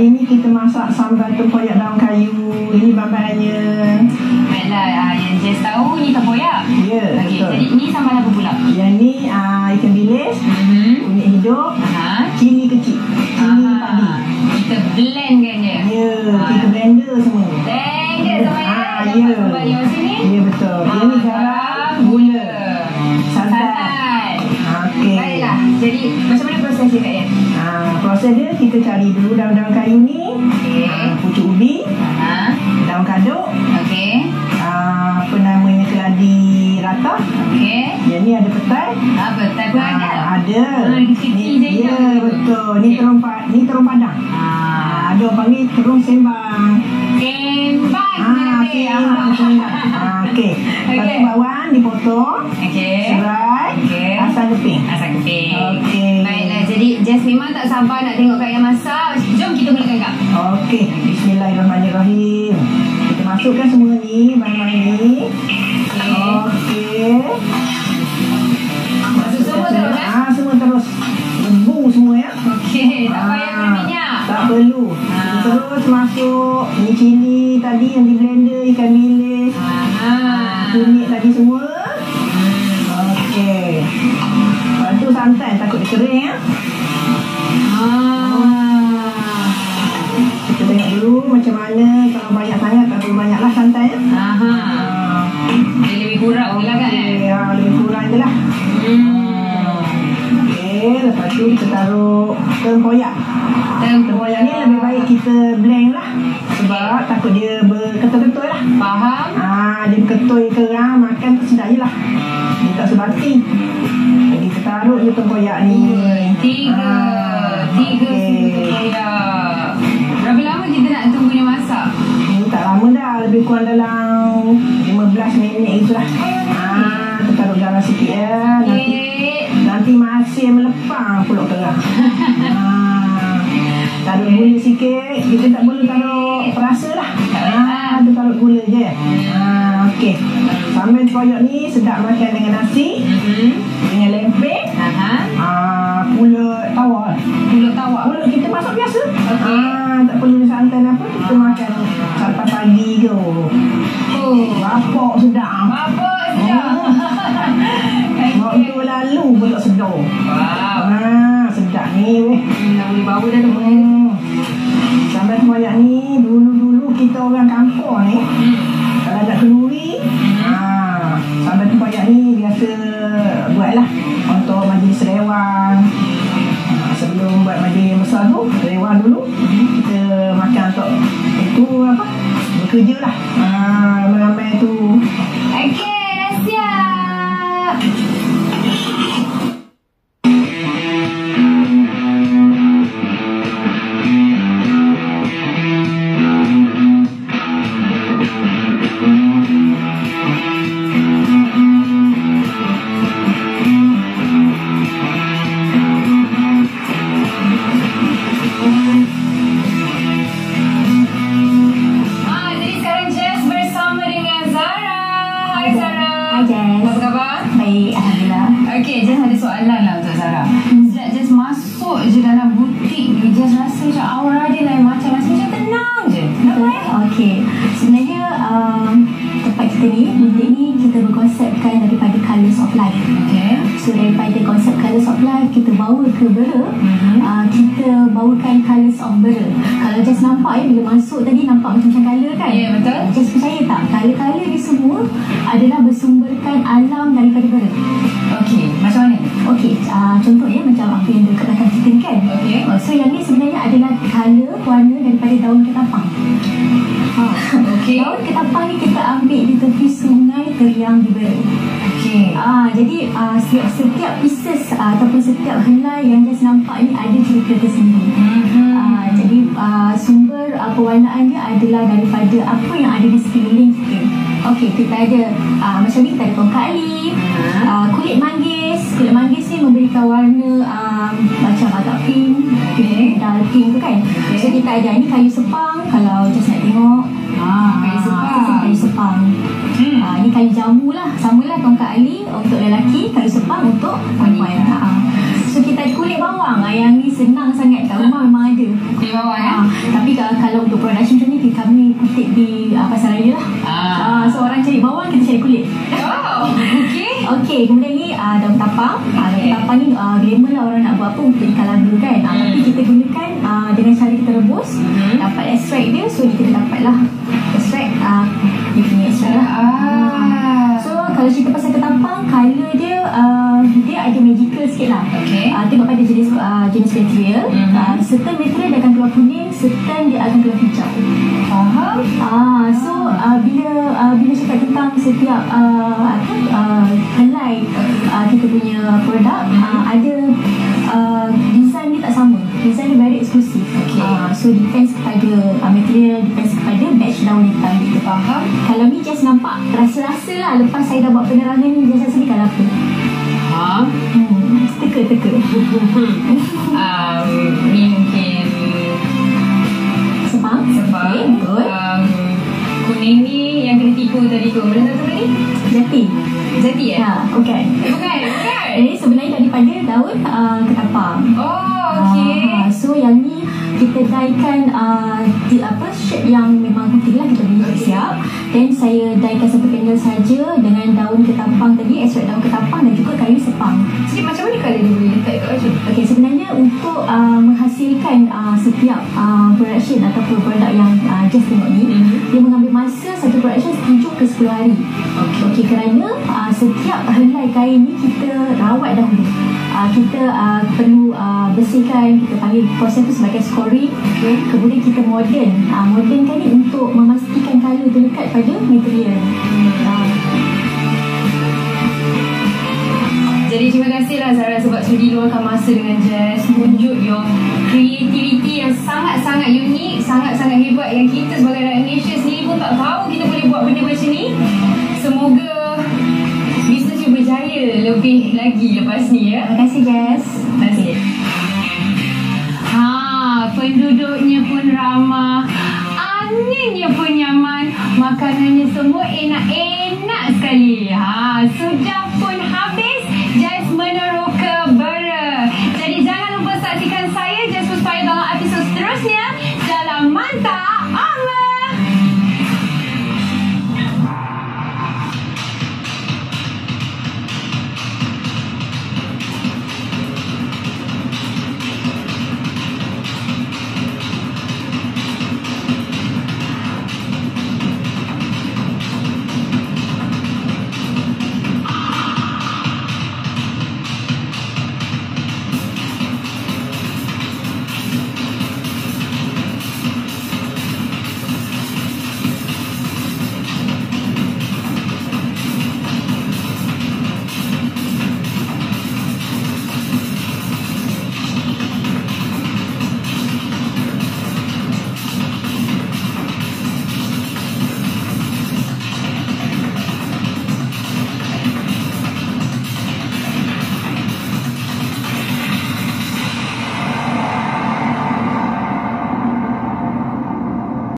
Hari ni kita masak sambal tempoyak daun kayu. Ini bahan-bahannya. Baiklah, yang Jess tahu ni tempoyak. Ya, Okey, betul. jadi ni sambal apa pula? Yang ni ikan bilis, kunyit hidup, cili kecil, cili padi. Kita blendkan je. Ya, kita blender semua. Blender semua ya. Ya. Sambal yang sini. Ya, betul. Yang ni garam, gula, santan. Okey. Baiklah, jadi macam mana proses dia Kak Yan? Proses dia, kita cari dulu daun-daun kayu ni. Okey. Pucuk ubi, daun kaduk, apa namanya, keladi rata. Okey. Yang ni ada petai. Petai pun ada? Ada. Kecil-kecil je. Ya, betul. Ni terung padang. Ada orang panggil terung sembang. Sembang. Okey. Lepas tu bawang dipotong. Okey. Serai. Asam keping. Okey. Baiklah, jadi Jess memang tak sabar nak tengok Kak Yan masak. Jom kita mulakan Kak. Okey. Bismillahirrahmanirrahim. Kita masukkan semua ni, bahan-bahan ni. Okey. Masuk semua terus semua terus. Lembu semua ya. Okey, tak payah guna minyak. Tak perlu. Terus masuk ni cili tadi yang di blender, ikan bilis, kunyit tadi semua. Okey. Lepas tu santan, takut dia kering ya. Kita tengok dulu macam mana. Kalau banyak sangat, tak perlu banyaklah santan ya. Dia lebih kurang je lah kan? Lebih kurang je lah. Lepas tu kita taruh tempoyak. Tempoyak ni lebih baik kita blend lah. Sebab takut dia berketul-ketul lah. Faham? Dia berketul kerang, makan tu sedap je lah. Dia tak sebati. Jadi kita taruh je tempoyak ni. Tiga sini tempoyak. Berapa lama kita nak tunggu dia masak? Ini tak lama dah. Lebih kurang dalam 15 minit gitu lah. Kita taruh garam sikit ya. Nanti masih melepang pulak kerang. Taruh gula sikit. Kita tak boleh taruh perasa lah. Kita taruh gula je. Okey. Sambal tempoyak ni sedap makan dengan nasi, dengan lempeng, pulut tawar. Pulut kita masak biasa. Tak perlu santan apa. Kita makan sampai pagi ke. Bapak sedap. Waktu lalu pun tak sedar. Sedap ni weh. Boleh bau dah tu. Sambal tempoyak ni dulu-dulu kita orang kampung ni, kalau nak kenduri, sambal tempoyak ni biasa buatlah untuk majlis rewang. Sebelum buat majlis yang besar tu, rewang dulu, kita makan untuk itu apa, bekerja lah. Ramai-ramai tu. Okey, dah siap. Jadi sekarang Jess bersama dengan Zara. Hai Zara. Hai Jess. Apa khabar? Baik, Alhamdulillah. Okey, Jess ada soalan lah untuk Zara. Sejak Jess masuk je dalam butik ni, Jess rasa macam aura dia lain macam, rasa macam tenang je. Kenapa Okey, sebenarnya tempat kita ni, butik ni kita berkonsepkan daripada Colours of Life. Okey. So daripada konsep Colours of Life kita bawa ke Bera. Kita bawakan Colours of Bera. Kalau Jess nampak bila masuk tadi nampak macam colour kan? Ya, betul. Jess percaya tak? Colour-colour ni semua adalah bersumberkan alam daripada Bera. Okey, macam mana? Okey, contohnya macam apa yang dekat belakang kita ni kan? Okey. So yang ni sebenarnya adalah colour warna daripada daun ketapang. Okey. Daun ketapang ni kita ambil di tepi sungai Teriang di Bera. Okey. Jadi setiap pieces ataupun setiap helai yang Jess nampak ni ada cerita tersendiri. Jadi sumber pewarnaan dia adalah daripada apa yang ada di sekeliling kita. Okey, kita ada macam ni, kita ada tongkat alif, kulit manggis. Kulit manggis ni memberikan warna macam agak pink, dark pink tu kan. So kita ada ni kayu sepang. Kalau Jess nak tengok, Kayu sepang. Kayu sepang. Ni kayu jamu lah. Samalah tongkat ali untuk lelaki, kayu sepang untuk perempuan. So kita ada kulit bawang. Yang ni senang sangat kat rumah memang ada. Kulit bawang ya. Okey, kemudian ni daun ketapang. Daun ketapang ni glamour lah orang nak buat apa untuk ikan laga kan. Tapi kita gunakan dengan cara kita rebus, dapat extract dia. So kita dapatlah extract, dia punya extract lah. So kalau cerita pasal ketapang, colour dia dia ada magical sikit lah. Tengok pada jenis material. Certain material dia akan keluar kuning, certain dia akan keluar hijau. Faham? So bila cakap tentang setiap helai kita punya produk, ada design dia tak sama. Design dia very eksklusif. So depends kepada material, depends kepada batch daun yang kita ambil. Faham? Kalau ni just nampak rasa-rasa lah, lepas saya dah buat penerangan ni, just rasa ni kalau apa. Teka. Ni mungkin Sepang. Okay, betul. Kuning ni yang kena tipu tadi tu. Mana satu lagi? Jati bukan. Bukan. Sebenarnya daripada daun ketapang. So yang ni kita dyekan shape yang memang putih lah, kita beli siap. Then saya dyekan satu candle saja dengan daun ketapang tadi, extract daun ketapang dan juga kayu sepang. Jadi macam mana kalau dia boleh letak kat baju? Okey, sebenarnya untuk menghasilkan setiap production ataupun produk yang just tengok ni, dia mengambil masa satu production 7 ke 10 hari. Okey, kerana setiap helai kain ni kita rawat dahulu. Kita perlu bersihkan, kita panggil proses tu sebagai scoring. Kemudian kita modernkan ni untuk memastikan colour tu lekat pada material. Jadi terima kasihlah Zara sebab sudi luangkan masa dengan Jess, tunjuk your creativity yang sangat-sangat unik, sangat-sangat hebat, yang kita sebagai rakyat Malaysia sendiri pun tak tahu kita boleh buat benda macam ni. Semoga bisnes you berjaya lebih lagi lepas ni ya. Terima kasih Jess. Terima kasih. Penduduknya pun ramah, anginnya pun nyaman, makanannya semua enak-enak sekali. Sudah